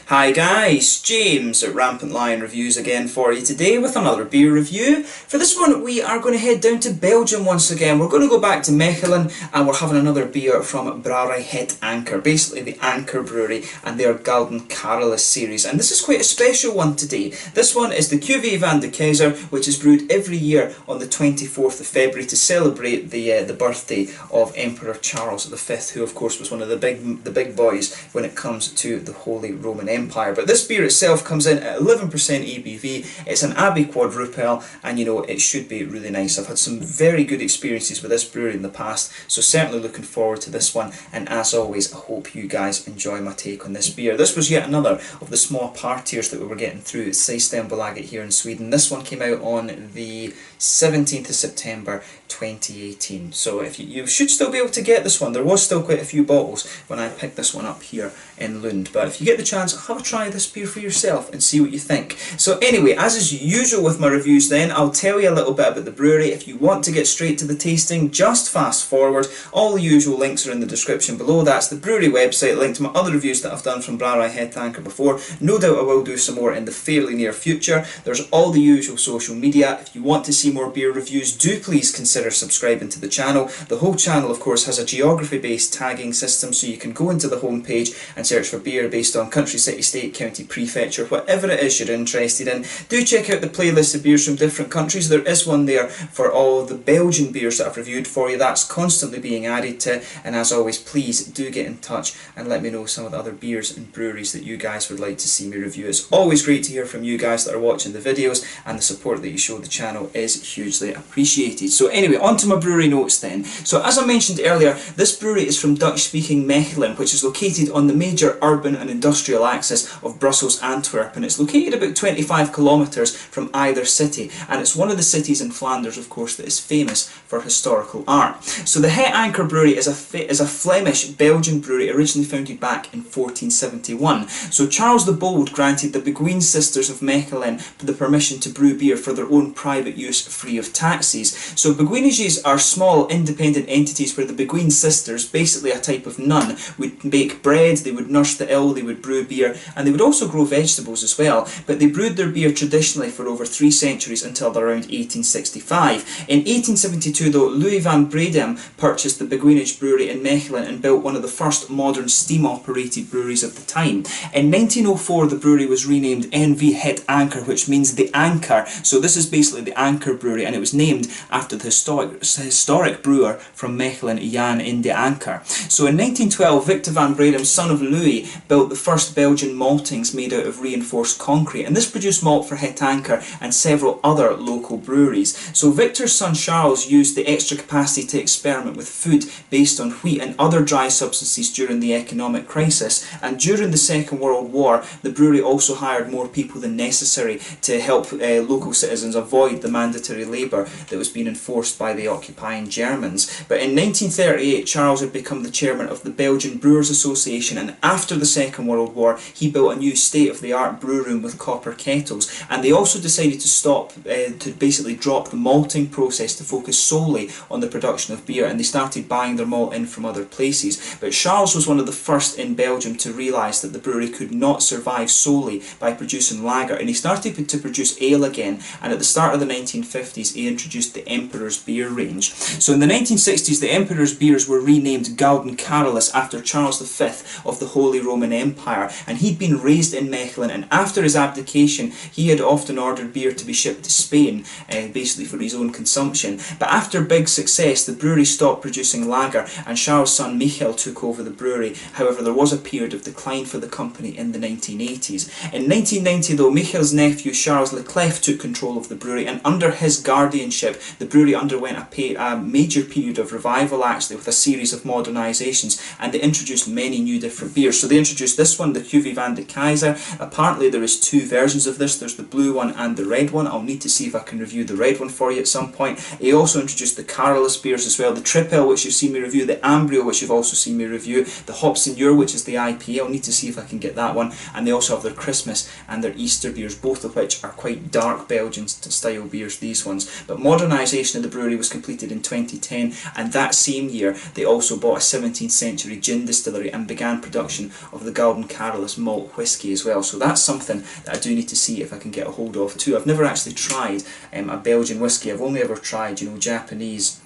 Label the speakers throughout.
Speaker 1: Hi guys, James at RampantLionReviews again for you today with another beer review. For this one we are going to head down to Belgium once again. We're going to go back to Mechelen and we're having another beer from Brouwerij Het Anker, basically the Anker Brewery and their Gouden Carolus series. And this is quite a special one today. This one is the Cuvee van de Keizer, which is brewed every year on the 24th of February to celebrate the birthday of Emperor Charles V, who of course was one of the big boys when it comes to the Holy Roman Empire. But this beer itself comes in at 11% ABV. It's an Abbey quadruple, and you know, it should be really nice. I've had some very good experiences with this brewery in the past, so certainly looking forward to this one. And as always, I hope you guys enjoy my take on this beer. This was yet another of the small partiers that we were getting through Systembolaget here in Sweden. This one came out on the 17th of September 2018. So if you should still be able to get this one. There was still quite a few bottles when I picked this one up here in Lund. But if you get the chance, have a try of this beer for yourself and see what you think. So anyway, as is usual with my reviews then, I'll tell you a little bit about the brewery. If you want to get straight to the tasting, just fast forward. All the usual links are in the description below. That's the brewery website, link to my other reviews that I've done from Brouwerij Het Anker before. No doubt I will do some more in the fairly near future. There's all the usual social media. If you want to see more beer reviews, do please consider subscribing to the channel. The whole channel of course has a geography based tagging system, so you can go into the home page and search for beer based on country, city, state, county, prefecture, whatever it is you're interested in. Do check out the playlist of beers from different countries. There is one there for all the Belgian beers that I've reviewed for you. That's constantly being added to, and as always, please do get in touch and let me know some of the other beers and breweries that you guys would like to see me review. It's always great to hear from you guys that are watching the videos, and the support that you show the channel is hugely appreciated. So anyway, on to my brewery notes then. So as I mentioned earlier, this brewery is from Dutch-speaking Mechelen, which is located on the major urban and industrial axis of Brussels Antwerp, and it's located about 25 kilometres from either city, and it's one of the cities in Flanders, of course, that is famous for historical art. So the Het Anker Brewery is a Flemish Belgian brewery originally founded back in 1471. So Charles the Bold granted the Beguine sisters of Mechelen the permission to brew beer for their own private use free of taxes. So beguinages are small independent entities where the Beguine sisters, basically a type of nun, would bake bread, they would nurse the ill, they would brew beer, and they would also grow vegetables as well. But they brewed their beer traditionally for over 3 centuries until around 1865. In 1872 though, Louis van Bredem purchased the Beguinage brewery in Mechelen and built one of the first modern steam operated breweries of the time. In 1904 the brewery was renamed NV Het Anker, which means the anchor. So this is basically the Anker brewery, and it was named after the historic brewer from Mechelen, Jan in de Anker. So in 1912 Victor van Bredem, son of Louis, built the first Belgian maltings made out of reinforced concrete, and this produced malt for Het Anker and several other local breweries. So Victor's son Charles used the extra capacity to experiment with food based on wheat and other dry substances during the economic crisis, and during the Second World War the brewery also hired more people than necessary to help local citizens avoid the mandatory labour that was being enforced by the occupying Germans. But in 1938 Charles had become the chairman of the Belgian Brewers Association, and after the Second World War he built a new state-of-the-art brew room with copper kettles, and they also decided to basically drop the malting process to focus solely on the production of beer, and they started buying their malt in from other places. But Charles was one of the first in Belgium to realise that the brewery could not survive solely by producing lager, and he started to produce ale again, and at the start of the 1950s he introduced the Emperor's beer range. So in the 1960s the Emperor's beers were renamed Gouden Carolus after Charles V of the Holy Roman Empire, and he'd been raised in Mechelen, and after his abdication he had often ordered beer to be shipped to Spain, basically for his own consumption. But after big success the brewery stopped producing lager and Charles' son Michel took over the brewery. However, there was a period of decline for the company in the 1980s. In 1990 though, Michel's nephew Charles Leclerc took control of the brewery, and under his guardianship the brewery underwent a major period of revival actually, with a series of modernisations, and they introduced many new different beers. So they introduced this one, the Cuvee van de Keizer. Apparently there is 2 versions of this, there's the blue one and the red one. I'll need to see if I can review the red one for you at some point. He also introduced the Carolus beers as well, the Tripel, which you've seen me review, the Ambrio, which you've also seen me review, the Hop Senior, which is the IPA. I'll need to see if I can get that one. And they also have their Christmas and their Easter beers, both of which are quite dark Belgian style beers, these ones. But modernisation of the brewery was completed in 2010, and that same year they also bought a 17th century gin distillery and began production of the Gouden Carolus Carolus malt whisky as well, so that's something that I do need to see if I can get a hold of too. I've never actually tried a Belgian whisky. I've only ever tried, you know, Japanese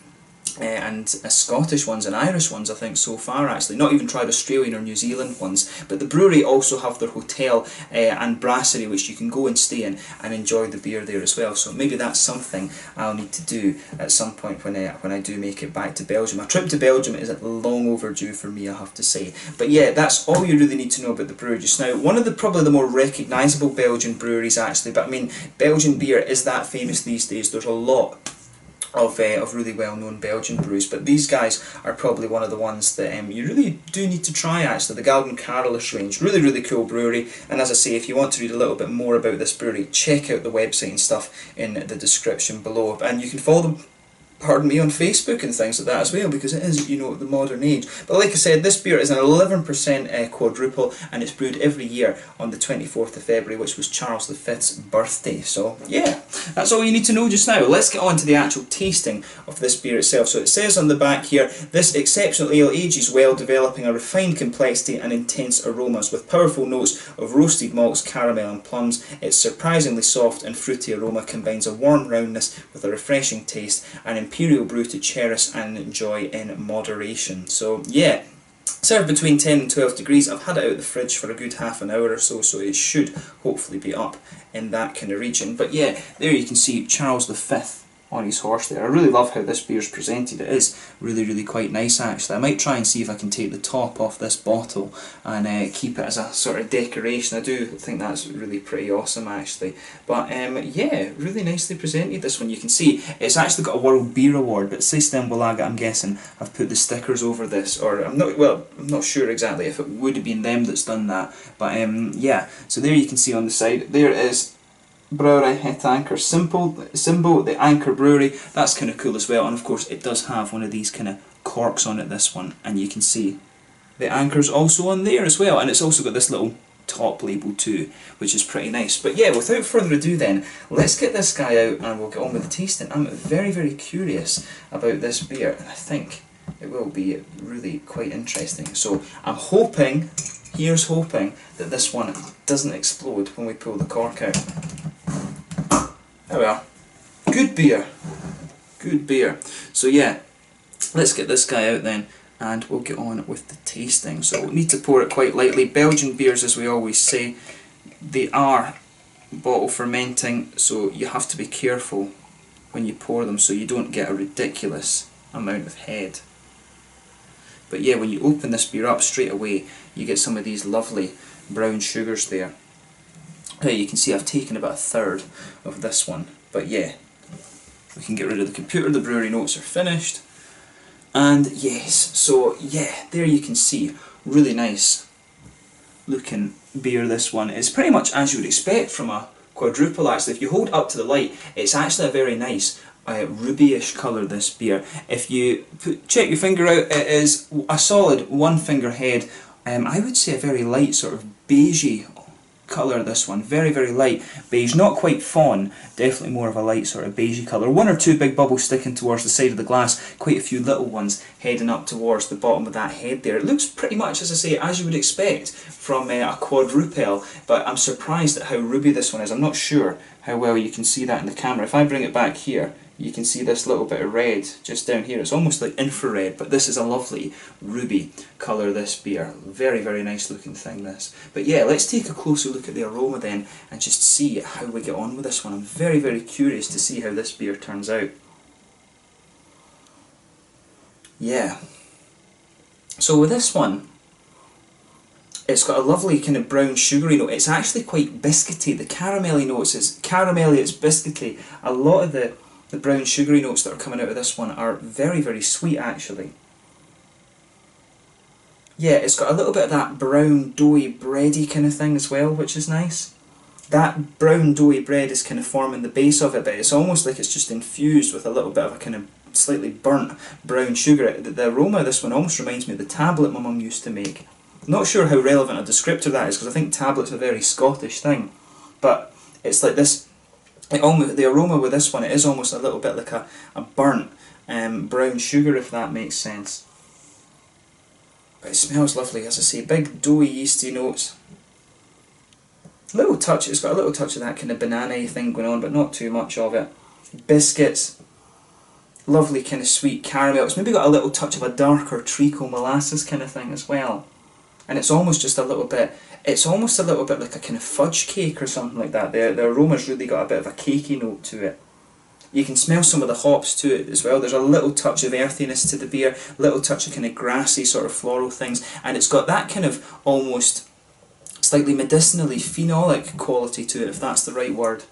Speaker 1: and Scottish ones and Irish ones, I think, so far actually. Not even tried Australian or New Zealand ones. But the brewery also have their hotel and brasserie which you can go and stay in and enjoy the beer there as well. So maybe that's something I'll need to do at some point when I do make it back to Belgium. A trip to Belgium is long overdue for me, I have to say. But yeah, that's all you really need to know about the brewery just now. One of the probably the more recognisable Belgian breweries actually, but I mean, Belgian beer is that famous these days. There's a lot of really well-known Belgian brews, but these guys are probably one of the ones that you really do need to try actually. The Gouden Carolus range, really really cool brewery, and as I say, if you want to read a little bit more about this brewery, check out the website and stuff in the description below, and you can follow them, pardon me, on Facebook and things like that as well, because it is, you know, the modern age. But like I said, this beer is an 11% quadruple, and it's brewed every year on the 24th of February, which was Charles V's birthday. So yeah, that's all you need to know just now. Let's get on to the actual tasting of this beer itself. So it says on the back here, this exceptional ale ages well, developing a refined complexity and intense aromas with powerful notes of roasted malts, caramel and plums. Its surprisingly soft and fruity aroma combines a warm roundness with a refreshing taste, and imperial brew to cherish and enjoy in moderation. So yeah, served between 10 and 12 degrees. I've had it out of the fridge for a good half an hour or so, so it should hopefully be up in that kind of region. But yeah, there you can see Charles V on his horse there. I really love how this beer's presented. It is really really quite nice actually. I might try and see if I can take the top off this bottle and keep it as a sort of decoration. I do think that's really pretty awesome actually. But yeah, really nicely presented this one. You can see it's actually got a World Beer Award, but Systembolaget, I'm guessing, have put the stickers over this, or I'm not sure exactly if it would have been them that's done that, but yeah, so there you can see on the side, there is Brouwerij Het Anker symbol, the Anker Brewery. That's kind of cool as well, and of course it does have one of these kind of corks on it, this one, and you can see the Anker's also on there as well, and it's also got this little top label too, which is pretty nice. But yeah, without further ado then, let's get this guy out and we'll get on with the tasting. I'm very very curious about this beer, and I think it will be really quite interesting. So I'm hoping, here's hoping, that this one doesn't explode when we pull the cork out. There we are. Good beer. Good beer. So yeah, let's get this guy out then and we'll get on with the tasting. So we'll need to pour it quite lightly. Belgian beers, as we always say, they are bottle fermenting, so you have to be careful when you pour them so you don't get a ridiculous amount of head. But yeah, when you open this beer up straight away, you get some of these lovely brown sugars there. Here you can see I've taken about a third of this one, but yeah, we can get rid of the computer. The brewery notes are finished, and yes, so yeah, there you can see, really nice looking beer. This one is pretty much as you would expect from a quadruple actually. If you hold up to the light, it's actually a very nice ruby-ish colour, this beer. If you check your finger out, it is a solid one finger head. I would say a very light sort of beigey colour, this one, very very light beige, not quite fawn, definitely more of a light sort of beigey colour. One or two big bubbles sticking towards the side of the glass, quite a few little ones heading up towards the bottom of that head there. It looks pretty much, as I say, as you would expect from a quadruple, but I'm surprised at how ruby this one is. I'm not sure how well you can see that in the camera. If I bring it back here, you can see this little bit of red just down here. It's almost like infrared, but this is a lovely ruby colour, this beer. Very, very nice looking thing, this. But yeah, let's take a closer look at the aroma then and just see how we get on with this one. I'm very, very curious to see how this beer turns out. Yeah. So with this one, it's got a lovely kind of brown sugary note. It's actually quite biscuity. The caramelly notes, it's caramelly, it's biscuity. A lot of the brown sugary notes that are coming out of this one are very, very sweet actually. Yeah, it's got a little bit of that brown doughy bready kind of thing as well, which is nice. That brown doughy bread is kind of forming the base of it, but it's almost like it's just infused with a little bit of a kind of slightly burnt brown sugar. The aroma of this one almost reminds me of the tablet my mum used to make. I'm not sure how relevant a descriptor that is, because I think tablet's a very Scottish thing, but it's like this. The aroma with this one, it is almost a little bit like a burnt brown sugar, if that makes sense. But it smells lovely, as I say, big doughy yeasty notes. Little touch, it's got a little touch of that kind of banana-y thing going on, but not too much of it. Biscuits, lovely kind of sweet caramel. It's maybe got a little touch of a darker treacle molasses kind of thing as well. And it's almost just a little bit, it's almost a little bit like a kind of fudge cake or something like that. The aroma's really got a bit of a cakey note to it. You can smell some of the hops to it as well. There's a little touch of earthiness to the beer, little touch of kind of grassy sort of floral things, and it's got that kind of almost slightly medicinally phenolic quality to it, if that's the right word.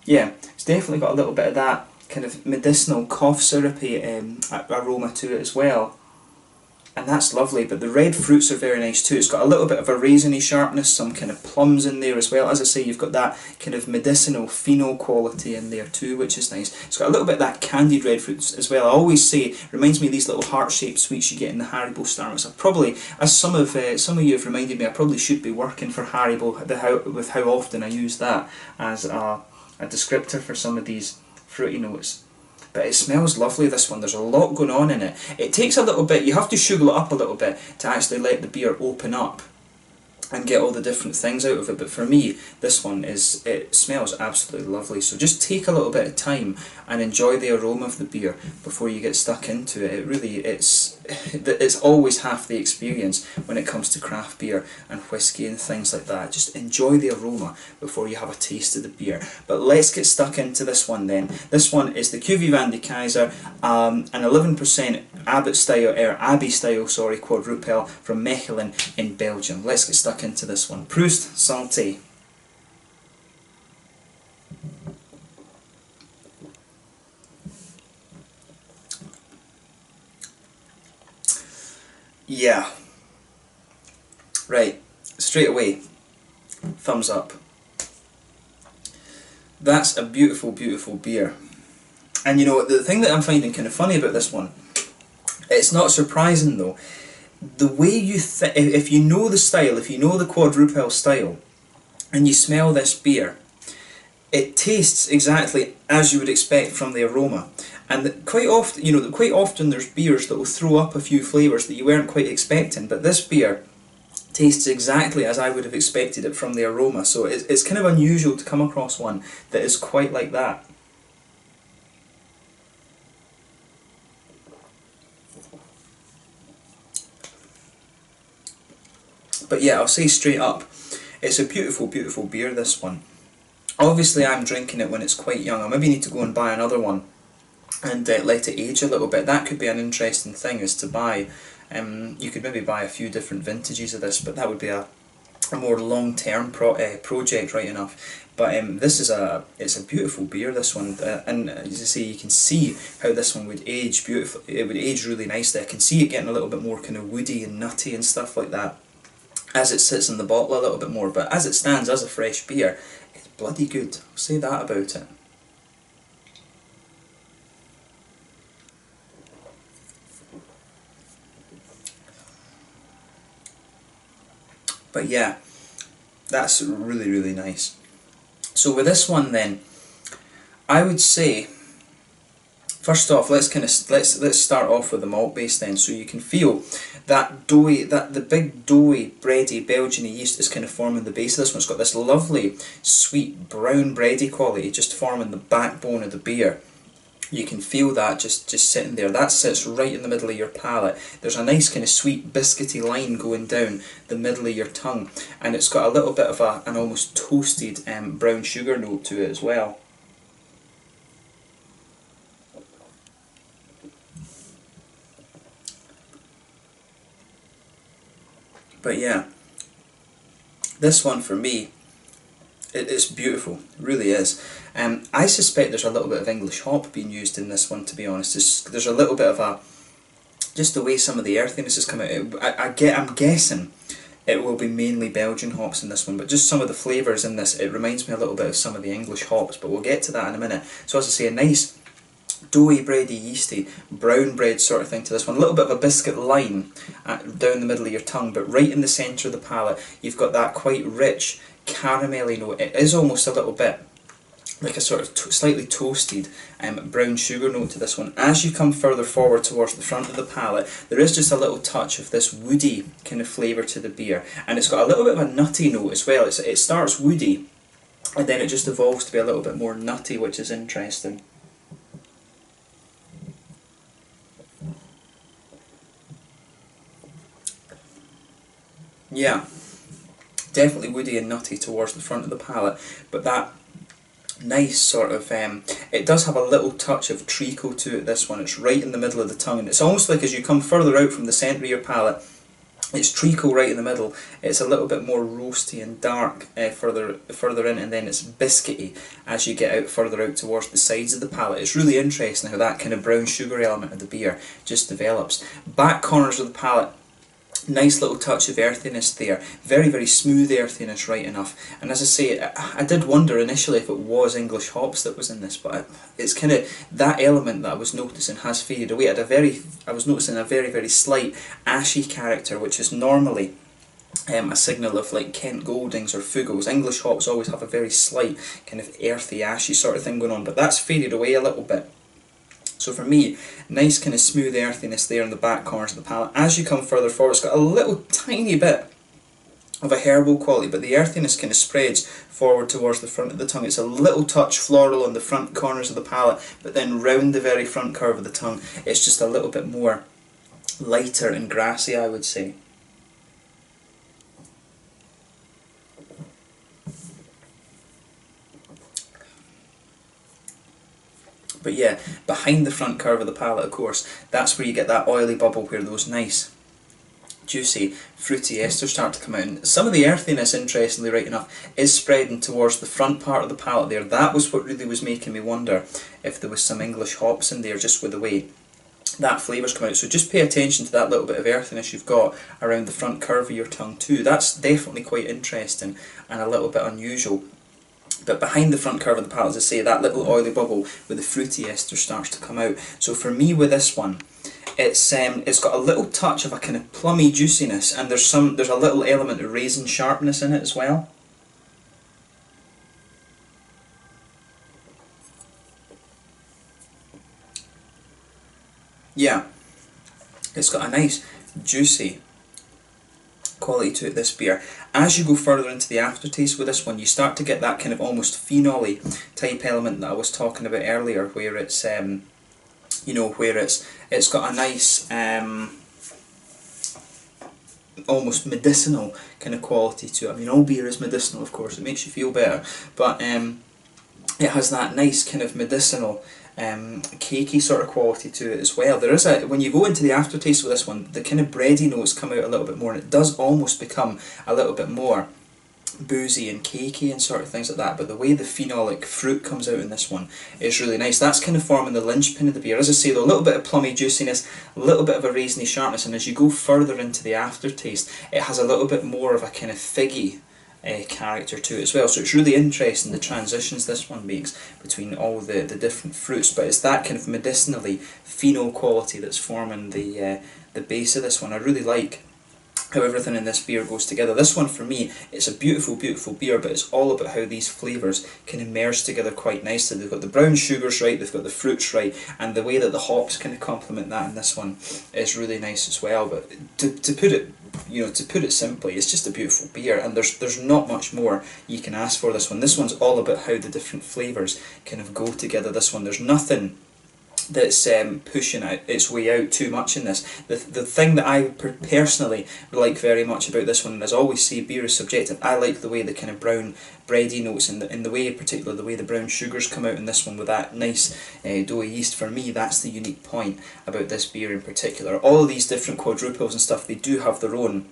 Speaker 1: Yeah, it's definitely got a little bit of that kind of medicinal cough syrupy aroma to it as well. And that's lovely, but the red fruits are very nice too. It's got a little bit of a raisiny sharpness, some kind of plums in there as well. As I say, you've got that kind of medicinal phenol quality in there too, which is nice. It's got a little bit of that candied red fruits as well. I always say, it reminds me of these little heart-shaped sweets you get in the Haribo Star Mix. I probably, as some of you have reminded me, I probably should be working for Haribo with how often I use that as a descriptor for some of these fruity notes. But it smells lovely, this one. There's a lot going on in it. It takes a little bit, you have to sugar it up a little bit to actually let the beer open up and get all the different things out of it. But for me, this one it smells absolutely lovely. So just take a little bit of time and enjoy the aroma of the beer before you get stuck into it. It really, it's always half the experience when it comes to craft beer and whiskey and things like that. Just enjoy the aroma before you have a taste of the beer. But let's get stuck into this one then. This one is the Cuvee van de Keizer, an 11% Abbey style, quadruple from Mechelen in Belgium. Let's get stuck into this one. Proust, santé. Yeah. Right. Straight away. Thumbs up. That's a beautiful, beautiful beer. And you know, the thing that I'm finding kind of funny about this one, it's not surprising though, the way you if you know the style, if you know the quadruple style, and you smell this beer, it tastes exactly as you would expect from the aroma. And quite often there's beers that will throw up a few flavours that you weren't quite expecting, but this beer tastes exactly as I would have expected it from the aroma. So it's kind of unusual to come across one that is quite like that. But yeah, I'll say straight up, it's a beautiful, beautiful beer, this one. Obviously I'm drinking it when it's quite young. I maybe need to go and buy another one and let it age a little bit. That could be an interesting thing, is to buy, you could maybe buy a few different vintages of this, but that would be a more long-term project, right enough. But it's a beautiful beer, this one, and as I say, you can see how this one would age beautifully. It would age really nicely. I can see it getting a little bit more kind of woody and nutty and stuff like that as it sits in the bottle a little bit more, but as it stands as a fresh beer, it's bloody good. I'll say that about it. But yeah, that's really, really nice. So with this one then, I would say, first off, let's start off with the malt base then, so you can feel that doughy, the big doughy, bready Belgian yeast is kind of forming the base of this one. It's got this lovely, sweet, brown bready quality just forming the backbone of the beer. You can feel that just sitting there. That sits right in the middle of your palate. There's a nice kind of sweet biscuity line going down the middle of your tongue, and it's got a little bit of an almost toasted brown sugar note to it as well. But yeah, this one for me, it's beautiful, it really is. I suspect there's a little bit of English hop being used in this one, to be honest. There's a little bit of just the way some of the earthiness has come out. I'm guessing it will be mainly Belgian hops in this one, but just some of the flavours in this, it reminds me a little bit of some of the English hops, but we'll get to that in a minute. So as I say, a nice doughy, bready, yeasty, brown bread sort of thing to this one. A little bit of a biscuit line down the middle of your tongue, but right in the centre of the palate, you've got that quite rich, caramelly note. It is almost a little bit like a sort of slightly toasted brown sugar note to this one. As you come further forward towards the front of the palate, there is just a little touch of this woody kind of flavour to the beer, and it's got a little bit of a nutty note as well. It starts woody, and then it just evolves to be a little bit more nutty, which is interesting. Yeah, definitely woody and nutty towards the front of the palate, but that nice sort of, it does have a little touch of treacle to it, this one. It's right in the middle of the tongue, and it's almost like as you come further out from the centre of your palate, it's treacle right in the middle. It's a little bit more roasty and dark further in, and then it's biscuity as you get out further out towards the sides of the palate. It's really interesting how that kind of brown sugar element of the beer just develops. Back corners of the palate, nice little touch of earthiness there, very very smooth earthiness, right enough. And as I say, I did wonder initially if it was English hops that was in this, but it's kind of that element that I was noticing has faded away. I was noticing a very very slight ashy character, which is normally a signal of like Kent Goldings or Fugels. English hops always have a very slight kind of earthy ashy sort of thing going on, but that's faded away a little bit. So for me, nice kind of smooth earthiness there in the back corners of the palate. As you come further forward, it's got a little tiny bit of a herbal quality, but the earthiness kind of spreads forward towards the front of the tongue. It's a little touch floral on the front corners of the palate, but then round the very front curve of the tongue, it's just a little bit more lighter and grassy, I would say. But yeah, behind the front curve of the palate, of course, that's where you get that oily bubble where those nice, juicy, fruity esters start to come out. And some of the earthiness, interestingly, right enough, is spreading towards the front part of the palate there. That was what really was making me wonder if there was some English hops in there, just with the way that flavour's come out. So just pay attention to that little bit of earthiness you've got around the front curve of your tongue too. That's definitely quite interesting and a little bit unusual. But behind the front curve of the palate, as I say, that little oily bubble with the fruity ester starts to come out. So for me with this one, it's got a little touch of a kind of plummy juiciness, and there's a little element of raisin sharpness in it as well. Yeah, it's got a nice juicy quality to it, this beer. As you go further into the aftertaste with this one, you start to get that kind of almost phenol-y type element that I was talking about earlier, where it's you know, where it's got a nice almost medicinal kind of quality to it. I mean, all beer is medicinal, of course, it makes you feel better, but it has that nice kind of medicinal cakey sort of quality to it as well. There is when you go into the aftertaste with this one, the kind of bready notes come out a little bit more, and it does almost become a little bit more boozy and cakey and sort of things like that, but the way the phenolic fruit comes out in this one is really nice. That's kind of forming the linchpin of the beer. As I say though, a little bit of plummy juiciness, a little bit of a raisiny sharpness, and as you go further into the aftertaste, it has a little bit more of a kind of figgy character to it as well. So it's really interesting the transitions this one makes between all the different fruits, but it's that kind of medicinally phenol quality that's forming the base of this one. I really like how everything in this beer goes together. This one for me, it's a beautiful beautiful beer, but it's all about how these flavours can merge together quite nicely. They've got the brown sugars right, they've got the fruits right, and the way that the hops kind of complement that in this one is really nice as well. But to put it, you know, to put it simply, it's just a beautiful beer, and there's not much more you can ask for this one. This one's all about how the different flavours kind of go together. This one, there's nothing that's pushing its way out too much in this. The thing that I personally like very much about this one, and as I always say, beer is subjective, I like the way the kind of brown bready notes and the way, particularly the way the brown sugars come out in this one with that nice doughy yeast. For me, that's the unique point about this beer in particular. All of these different quadruples and stuff, they do have their own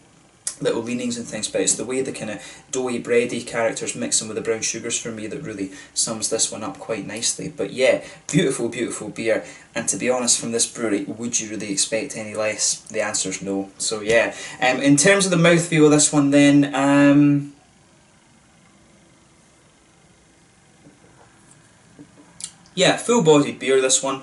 Speaker 1: little leanings and things, but it's the way the kind of doughy bready characters mixing with the brown sugars for me that really sums this one up quite nicely. But yeah, beautiful beautiful beer, and to be honest, from this brewery, would you really expect any less? The answer is no. So yeah, in terms of the mouthfeel of this one then, yeah, full bodied beer this one.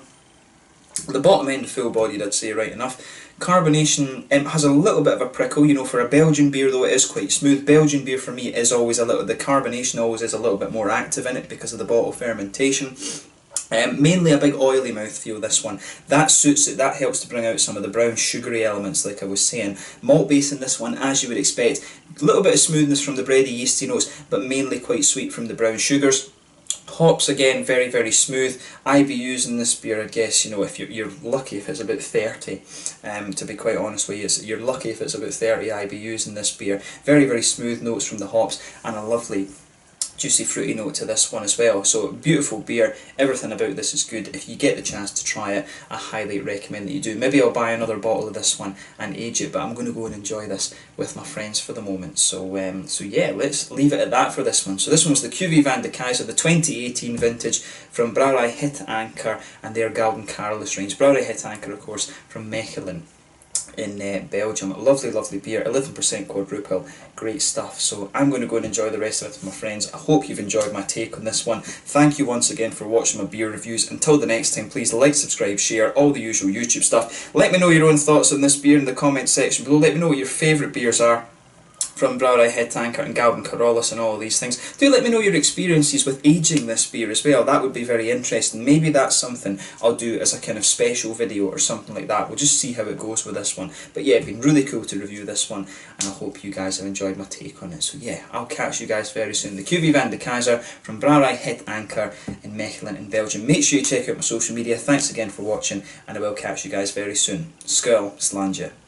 Speaker 1: The bottom end full bodied, I'd say, right enough. Carbonation has a little bit of a prickle, you know, for a Belgian beer, though it is quite smooth. Belgian beer for me is always the carbonation always is a little bit more active in it because of the bottle fermentation. Mainly a big oily mouthfeel, this one. That suits it, that helps to bring out some of the brown sugary elements like I was saying. Malt base in this one, as you would expect. A little bit of smoothness from the bready yeasty notes, but mainly quite sweet from the brown sugars. Hops again, very, very smooth. IBUs in this beer, I guess, you know, if you're lucky if it's about 30, to be quite honest with you, you're lucky if it's about 30 IBUs in this beer. Very, very smooth notes from the hops, and a lovely juicy fruity note to this one as well. So beautiful beer, everything about this is good. If you get the chance to try it, I highly recommend that you do. Maybe I'll buy another bottle of this one and age it, but I'm going to go and enjoy this with my friends for the moment. So yeah, let's leave it at that for this one. So this one's the Cuvee van de Keizer, the 2018 vintage from Brouwerij Het Anker and their Gouden Carolus range. Brouwerij Het Anker, of course, from Mechelen in Belgium. Lovely, lovely beer, 11% quadruple, great stuff. So I'm going to go and enjoy the rest of it with my friends. I hope you've enjoyed my take on this one. Thank you once again for watching my beer reviews. Until the next time, please like, subscribe, share, all the usual YouTube stuff. Let me know your own thoughts on this beer in the comment section below. Let me know what your favourite beers are from Brouwerij Het Anker and Gouden Carolus and all these things. Do let me know your experiences with aging this beer as well. That would be very interesting. Maybe that's something I'll do as a kind of special video or something like that. We'll just see how it goes with this one. But yeah, it's been really cool to review this one, and I hope you guys have enjoyed my take on it. So yeah, I'll catch you guys very soon. The Cuvee van de Keizer from Brouwerij Het Anker in Mechelen in Belgium. Make sure you check out my social media. Thanks again for watching, and I will catch you guys very soon. Skål, slange.